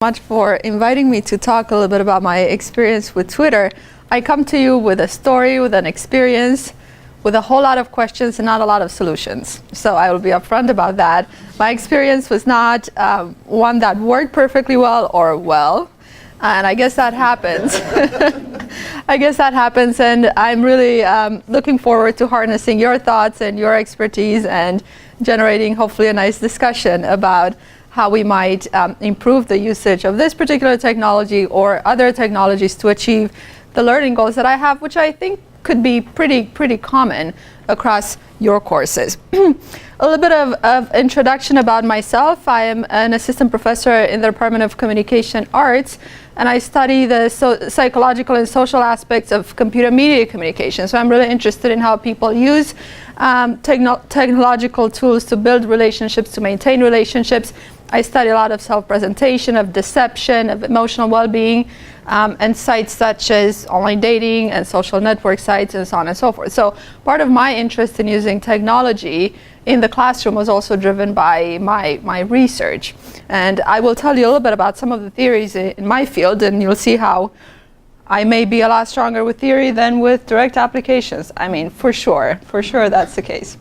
much for inviting me to talk a little bit about my experience with Twitter. I come to you with a story, with an experience, with a whole lot of questions and not a lot of solutions. So I will be upfront about that. My experience was not one that worked perfectly well or well, and I guess that happens. I guess that happens, and I'm really looking forward to harnessing your thoughts and your expertise and generating hopefully a nice discussion about how we might improve the usage of this particular technology or other technologies to achieve the learning goals that I have, which I think could be pretty common across your courses. A little bit of introduction about myself. I am an assistant professor in the Department of Communication Arts, and I study the psychological and social aspects of computer-mediated communication. So I'm really interested in how people use technological tools to build relationships, to maintain relationships. I study a lot of self-presentation, of deception, of emotional well-being, and sites such as online dating and social network sites and so on and so forth. So part of my interest in using technology in the classroom was also driven by my research. And I will tell you a little bit about some of the theories in my field, and you'll see how I may be a lot stronger with theory than with direct applications. I mean, for sure that's the case.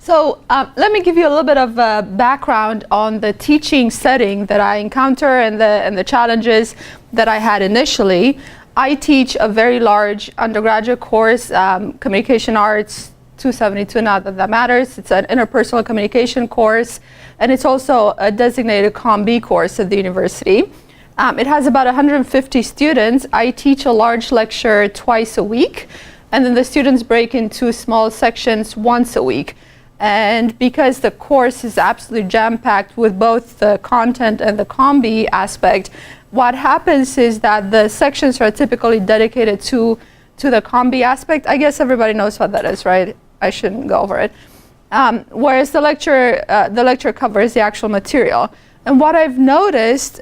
So let me give you a little bit of background on the teaching setting that I encounter and the challenges that I had initially. I teach a very large undergraduate course, Communication Arts 272, not that that matters. It's an interpersonal communication course, and it's also a designated COM-B course at the university. It has about 150 students. I teach a large lecture twice a week, and then the students break into small sections once a week. And because the course is absolutely jam-packed with both the content and the COM-B aspect, what happens is that the sections are typically dedicated to the COM-B aspect. I guess everybody knows what that is, right? I shouldn't go over it. Whereas the lecture covers the actual material. And what I've noticed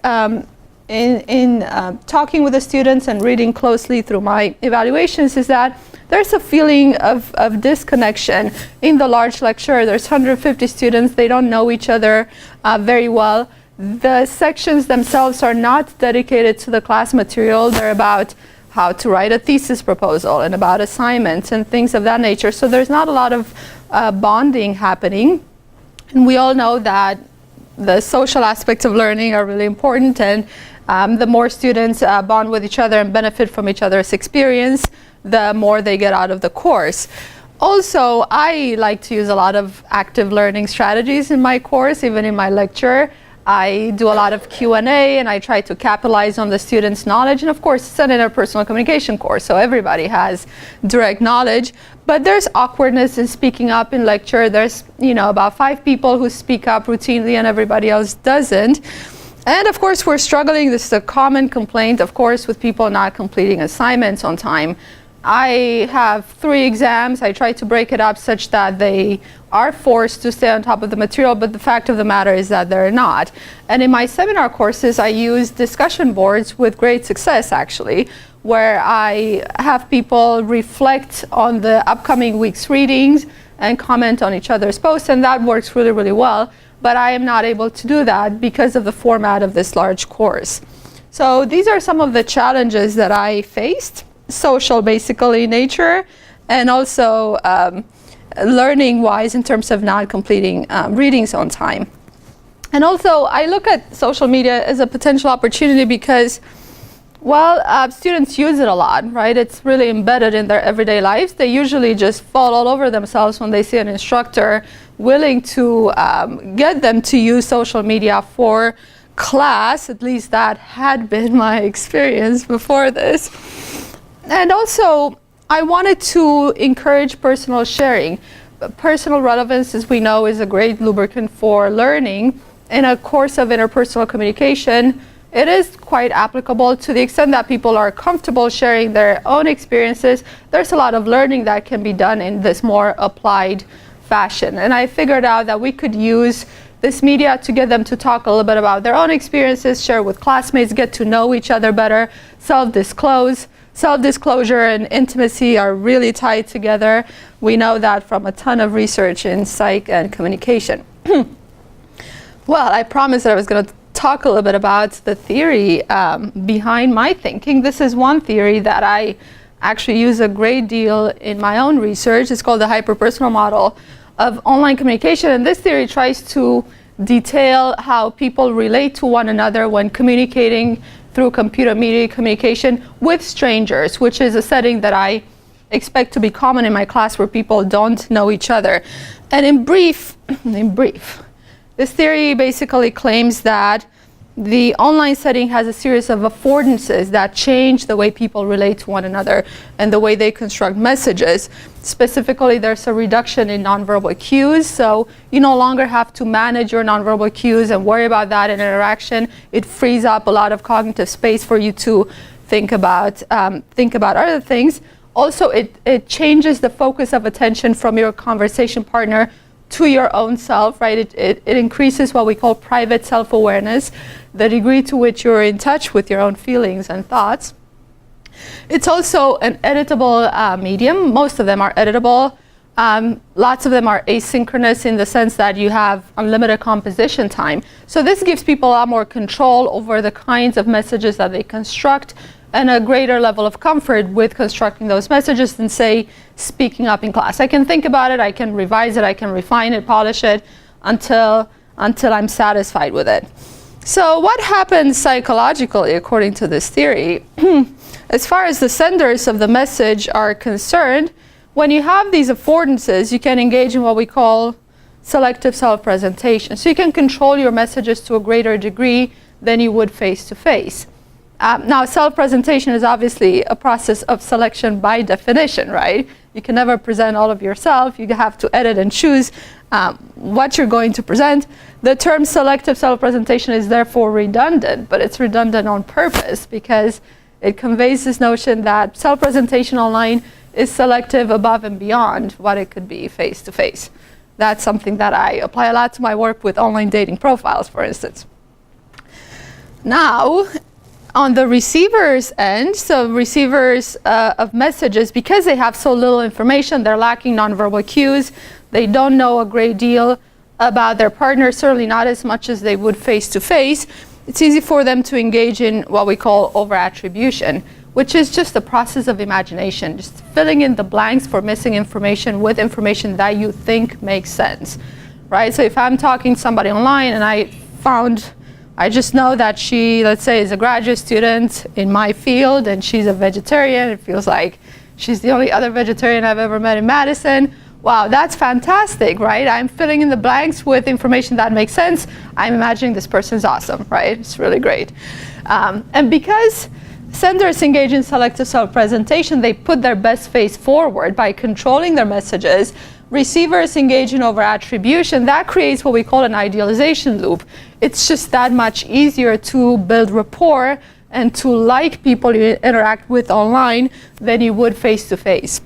in talking with the students and reading closely through my evaluations is that there's a feeling of disconnection in the large lecture. There's 150 students. They don't know each other very well. The sections themselves are not dedicated to the class material. They're about how to write a thesis proposal and about assignments and things of that nature. So there's not a lot of bonding happening. And we all know that the social aspects of learning are really important, and the more students bond with each other and benefit from each other's experience, the more they get out of the course. Also, I like to use a lot of active learning strategies in my course, even in my lecture. I do a lot of Q&A, and I try to capitalize on the students' knowledge. And of course, it's an interpersonal communication course, so everybody has direct knowledge. But there's awkwardness in speaking up in lecture. There's, about 5 people who speak up routinely and everybody else doesn't. And of course, we're struggling. This is a common complaint, of course, with people not completing assignments on time. I have 3 exams. I try to break it up such that they are forced to stay on top of the material, but the fact of the matter is that they're not. And in my seminar courses, I use discussion boards with great success, actually, where I have people reflect on the upcoming week's readings and comment on each other's posts, and that works really, really well. But I am not able to do that because of the format of this large course. So these are some of the challenges that I faced. Social, basically, nature, and also learning-wise in terms of not completing readings on time. And also, I look at social media as a potential opportunity because, well, students use it a lot, right? It's really embedded in their everyday lives. They usually just fall all over themselves when they see an instructor willing to get them to use social media for class. At least that had been my experience before this. And also, I wanted to encourage personal sharing. Personal relevance, as we know, is a great lubricant for learning. In a course of interpersonal communication, it is quite applicable to the extent that people are comfortable sharing their own experiences. There's a lot of learning that can be done in this more applied fashion. And I figured out that we could use this media to get them to talk a little bit about their own experiences, share with classmates, get to know each other better, self-disclose. Self-disclosure and intimacy are really tied together. We know that from a ton of research in psych and communication. Well, I promised that I was going to talk a little bit about the theory behind my thinking. This is one theory that I actually use a great deal in my own research. It's called the hyperpersonal model of online communication, and this theory tries to detail how people relate to one another when communicating through computer-mediated communication with strangers, which is a setting that I expect to be common in my class where people don't know each other. And in brief, this theory basically claims that the online setting has a series of affordances that change the way people relate to one another and the way they construct messages. Specifically, there's a reduction in nonverbal cues, so you no longer have to manage your nonverbal cues and worry about that in interaction. It frees up a lot of cognitive space for you to think about other things. Also, it changes the focus of attention from your conversation partner to your own self, right? It increases what we call private self-awareness, the degree to which you're in touch with your own feelings and thoughts. It's also an editable medium. Most of them are editable. Lots of them are asynchronous in the sense that you have unlimited composition time. So this gives people a lot more control over the kinds of messages that they construct and a greater level of comfort with constructing those messages than, say, speaking up in class. I can think about it, I can revise it, I can refine it, polish it until I'm satisfied with it. So what happens psychologically according to this theory? As far as the senders of the message are concerned, when you have these affordances, you can engage in what we call selective self-presentation. So you can control your messages to a greater degree than you would face-to-face. Now, self-presentation is obviously a process of selection by definition, right? You can never present all of yourself. You have to edit and choose what you're going to present. The term selective self-presentation is therefore redundant, but it's redundant on purpose because it conveys this notion that self-presentation online is selective above and beyond what it could be face-to-face. That's something that I apply a lot to my work with online dating profiles, for instance. Now, on the receiver's end, so receivers of messages, because they have so little information, they're lacking nonverbal cues, they don't know a great deal about their partner, certainly not as much as they would face-to-face, it's easy for them to engage in what we call over-attribution, which is just the process of imagination, just filling in the blanks for missing information with information that you think makes sense, right? So if I'm talking to somebody online and I just know that she, let's say, is a graduate student in my field and she's a vegetarian. It feels like she's the only other vegetarian I've ever met in Madison. Wow, that's fantastic, right? I'm filling in the blanks with information that makes sense. I'm imagining this person's awesome, right? It's really great. And because senders engage in selective self-presentation, they put their best face forward by controlling their messages. Receivers engage in over-attribution. That creates what we call an idealization loop. It's just that much easier to build rapport and to like people you interact with online than you would face-to-face.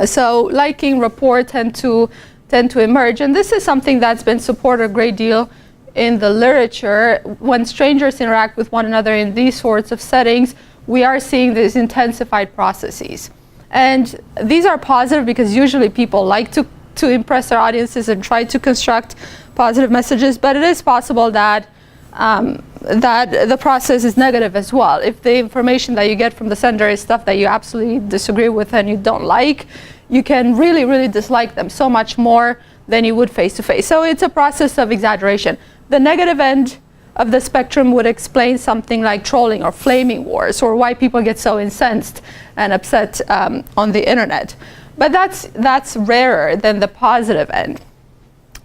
So liking, rapport tend to emerge. And this is something that's been supported a great deal in the literature. When strangers interact with one another in these sorts of settings, we are seeing these intensified processes. And these are positive because usually people like to impress their audiences and try to construct positive messages, but it is possible that the process is negative as well. If the information that you get from the sender is stuff that you absolutely disagree with and you don't like, you can really, really dislike them so much more than you would face-to-face. So it's a process of exaggeration. The negative end of the spectrum would explain something like trolling or flaming wars, or why people get so incensed and upset on the internet. But that's rarer than the positive end.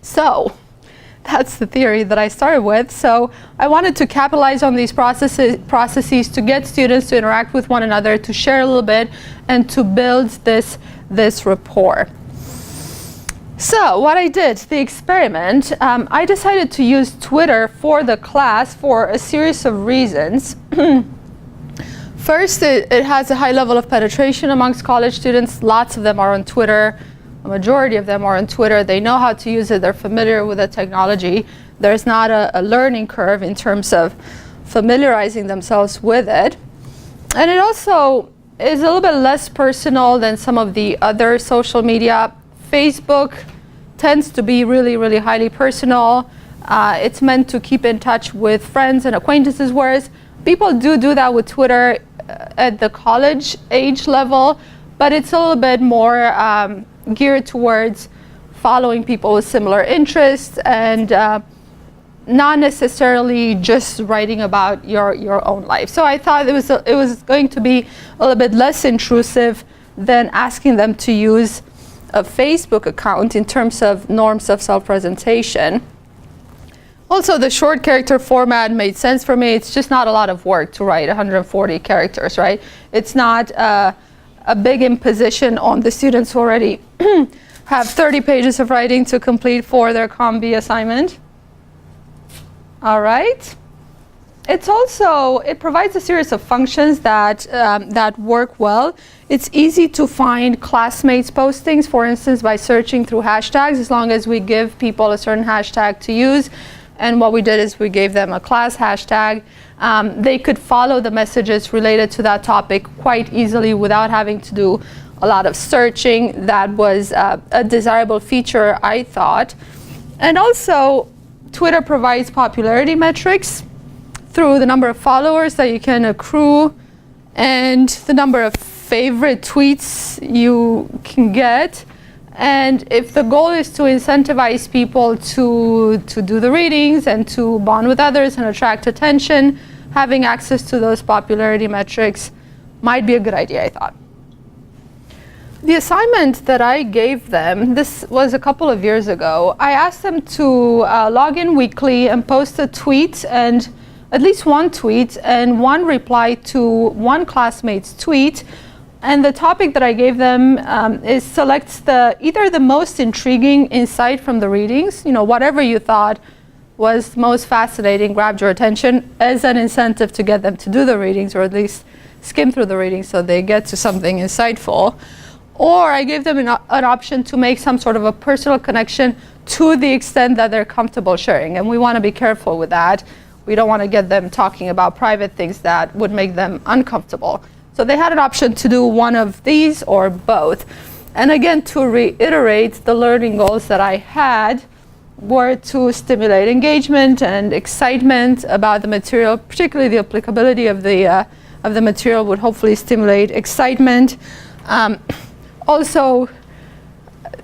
So that's the theory that I started with. So I wanted to capitalize on these processes to get students to interact with one another, to share a little bit, and to build this rapport. So what I did, the experiment, I decided to use Twitter for the class for a series of reasons. First, it has a high level of penetration amongst college students. Lots of them are on Twitter. A majority of them are on Twitter. They know how to use it. They're familiar with the technology. There's not a learning curve in terms of familiarizing themselves with it. And it also is a little bit less personal than some of the other social media. Facebook tends to be really, really highly personal. It's meant to keep in touch with friends and acquaintances, whereas people do that with Twitter at the college age level, but it's a little bit more geared towards following people with similar interests and not necessarily just writing about your own life. So I thought it was going to be a little bit less intrusive than asking them to use a Facebook account in terms of norms of self-presentation. Also, the short character format made sense for me. It's just not a lot of work to write 140 characters, right? It's not a big imposition on the students who already have 30 pages of writing to complete for their COM-B assignment. All right. It provides a series of functions that work well. It's easy to find classmates' postings, for instance, by searching through hashtags, as long as we give people a certain hashtag to use. And what we did is we gave them a class hashtag. They could follow the messages related to that topic quite easily without having to do a lot of searching. That was a desirable feature, I thought. And also, Twitter provides popularity metrics through the number of followers that you can accrue and the number of favorite tweets you can get. And if the goal is to incentivize people to do the readings and to bond with others and attract attention, having access to those popularity metrics might be a good idea, I thought. The assignment that I gave them, this was a couple of years ago, I asked them to log in weekly and post a tweet, and at least one tweet and one reply to one classmate's tweet. And the topic that I gave them is select either the most intriguing insight from the readings, whatever you thought was most fascinating, grabbed your attention, as an incentive to get them to do the readings, or at least skim through the readings so they get to something insightful. Or I gave them an option to make some sort of a personal connection to the extent that they're comfortable sharing. And we want to be careful with that. We don't want to get them talking about private things that would make them uncomfortable. So they had an option to do one of these or both. And again, to reiterate, the learning goals that I had were to stimulate engagement and excitement about the material, particularly the applicability of the material would hopefully stimulate excitement. Also,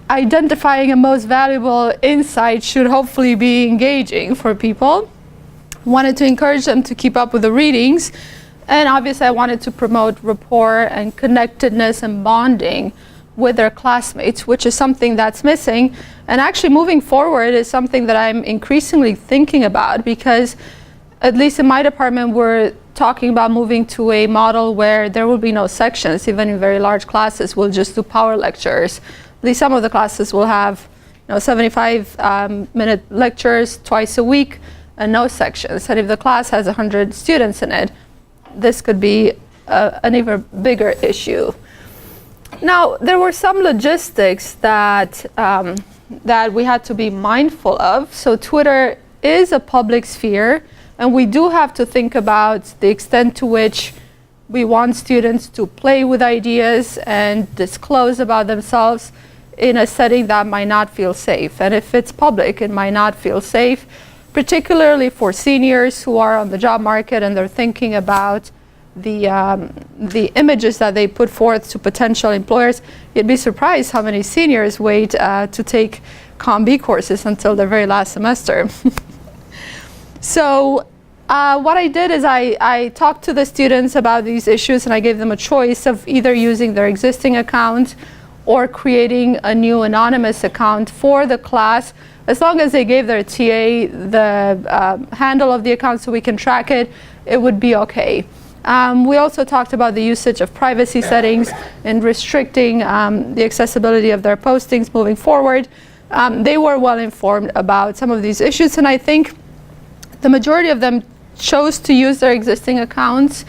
identifying a most valuable insight should hopefully be engaging for people. Wanted to encourage them to keep up with the readings. And obviously, I wanted to promote rapport and connectedness and bonding with their classmates, which is something that's missing. And actually, moving forward is something that I'm increasingly thinking about, because at least in my department, we're talking about moving to a model where there will be no sections. Even in very large classes, we'll just do power lectures. At least some of the classes will have 75-minute lectures twice a week and no sections. And if the class has 100 students in it, this could be an even bigger issue. Now, there were some logistics that we had to be mindful of. So Twitter is a public sphere, and we do have to think about the extent to which we want students to play with ideas and disclose about themselves in a setting that might not feel safe. And if it's public, it might not feel safe, particularly for seniors who are on the job market and they're thinking about the images that they put forth to potential employers. You'd be surprised how many seniors wait to take COM-B courses until their very last semester. So what I did is I talked to the students about these issues, and I gave them a choice of either using their existing account or creating a new anonymous account for the class. As long as they gave their TA the handle of the account so we can track it, it would be okay. We also talked about the usage of privacy settings and restricting the accessibility of their postings moving forward. They were well informed about some of these issues, and I think the majority of them chose to use their existing accounts,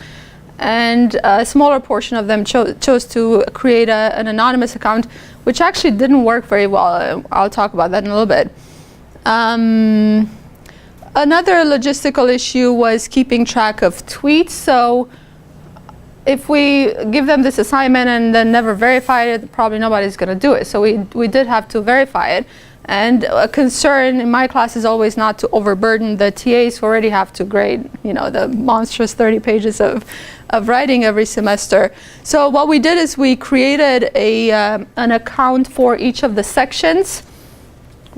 and a smaller portion of them chose to create an anonymous account, which actually didn't work very well. I'll talk about that in a little bit. Another logistical issue was keeping track of tweets. So if we give them this assignment and then never verify it, probably nobody's going to do it. So we did have to verify it. And a concern in my class is always not to overburden the TAs who already have to grade, the monstrous 30 pages of writing every semester. So what we did is we created an account for each of the sections,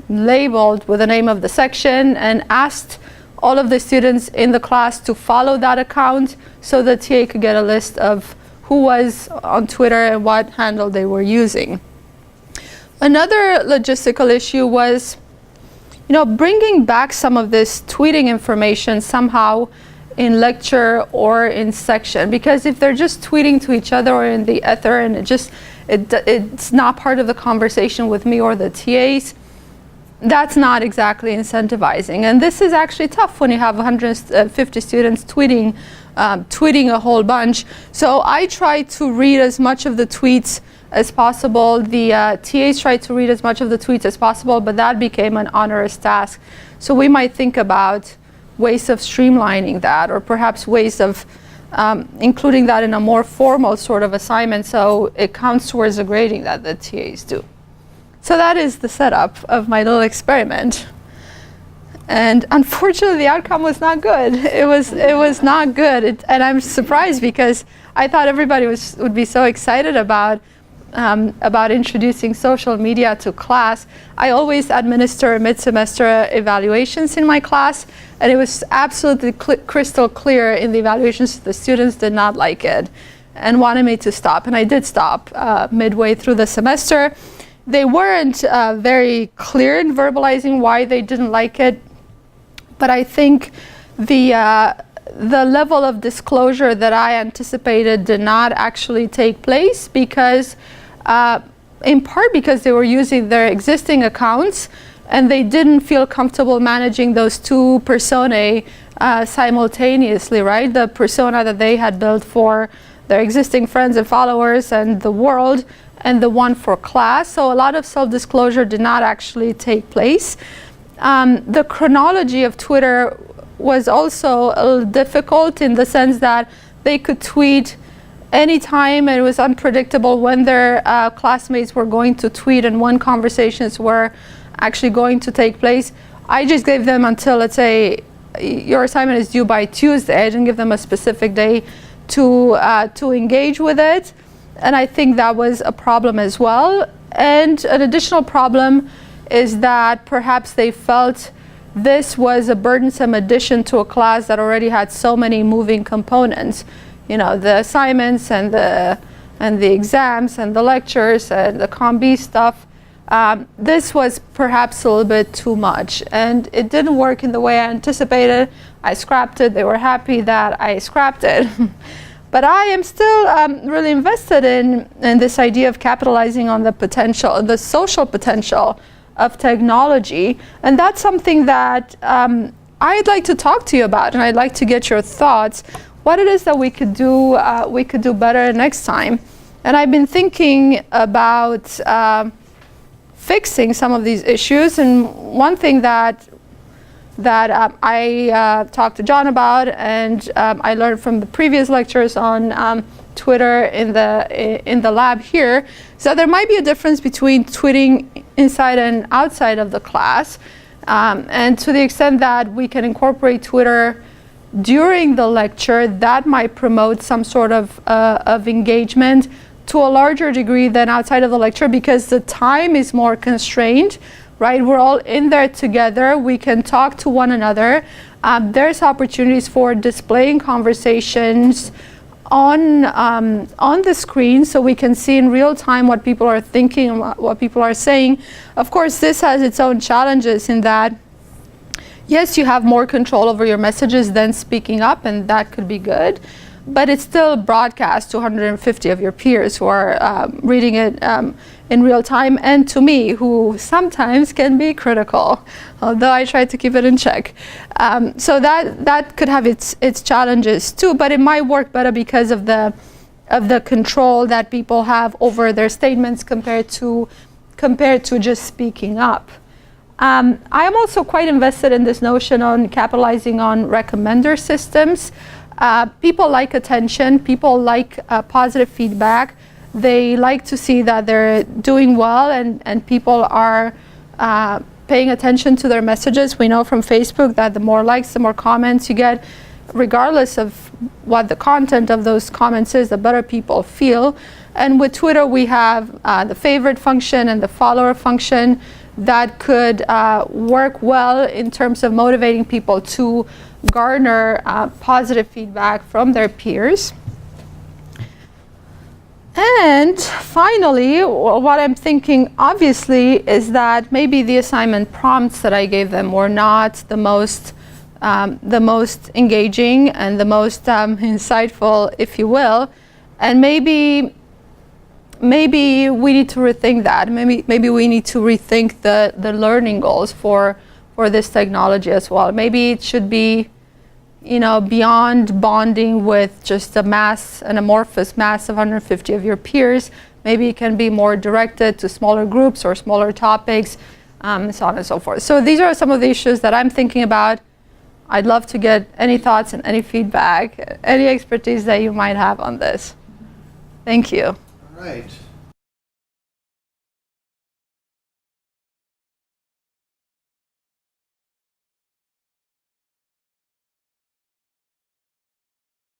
labeled with the name of the section, and asked all of the students in the class to follow that account so the TA could get a list of who was on Twitter and what handle they were using. Another logistical issue was, bringing back some of this tweeting information somehow in lecture or in section, because if they're just tweeting to each other or in the ether and it's not part of the conversation with me or the TAs, that's not exactly incentivizing. And this is actually tough when you have 150 students tweeting a whole bunch. So I try to read as much of the tweets as possible. The TAs tried to read as much of the tweets as possible, but that became an onerous task. So we might think about ways of streamlining that, or perhaps ways of including that in a more formal sort of assignment so it counts towards the grading that the TAs do. So that is the setup of my little experiment. And unfortunately, the outcome was not good. It was not good. And I'm surprised because I thought everybody would be so excited about introducing social media to class. I always administer mid-semester evaluations in my class, and it was absolutely crystal clear in the evaluations the students did not like it and wanted me to stop. And I did stop midway through the semester. They weren't very clear in verbalizing why they didn't like it, but I think the level of disclosure that I anticipated did not actually take place because, in part because they were using their existing accounts and they didn't feel comfortable managing those two personae simultaneously, right? The persona that they had built for their existing friends and followers and the world, and the one for class. So a lot of self-disclosure did not actually take place. The chronology of Twitter was also a little difficult in the sense that they could tweet anytime, and it was unpredictable when their classmates were going to tweet and when conversations were actually going to take place. I just gave them until, let's say, your assignment is due by Tuesday. I didn't give them a specific day to engage with it. And I think that was a problem as well. And an additional problem is that perhaps they felt this was a burdensome addition to a class that already had so many moving components. The assignments and the exams and the lectures and the Comm B stuff. This was perhaps a little bit too much, and it didn't work in the way I anticipated. I scrapped it. They were happy that I scrapped it. But I am still really invested in this idea of capitalizing on the potential, the social potential of technology. And that's something that I'd like to talk to you about, and I'd like to get your thoughts. What it is that we could do better next time. And I've been thinking about fixing some of these issues. And one thing that I talked to John about, and I learned from the previous lectures on Twitter in the lab here, so there might be a difference between tweeting inside and outside of the class, and to the extent that we can incorporate Twitter during the lecture, that might promote some sort of engagement to a larger degree than outside of the lecture, because the time is more constrained. Right, we're all in there together. We can talk to one another. There's opportunities for displaying conversations on the screen, so we can see in real time what people are thinking and what people are saying. Of course, this has its own challenges in that, yes, you have more control over your messages than speaking up, and that could be good. But it's still broadcast to 150 of your peers who are reading it in real time, and to me, who sometimes can be critical, although I try to keep it in check. So that could have its challenges too, but it might work better because of the control that people have over their statements compared to just speaking up. I am also quite invested in this notion on capitalizing on recommender systems. People like attention. People like positive feedback. They like to see that they're doing well, and people are paying attention to their messages. We know from Facebook that the more likes, the more comments you get, regardless of what the content of those comments is, the better people feel. And with Twitter, we have the favorite function and the follower function that could work well in terms of motivating people to garner positive feedback from their peers. And finally, what I'm thinking, obviously, is that maybe the assignment prompts that I gave them were not the most engaging and the most insightful, if you will. And maybe we need to rethink that. Maybe we need to rethink the learning goals for this technology as well. Maybe it should be, beyond bonding with just an amorphous mass of 150 of your peers. Maybe it can be more directed to smaller groups or smaller topics, so on and so forth. So these are some of the issues that I'm thinking about. I'd love to get any thoughts and any feedback, any expertise that you might have on this. Thank you. All right.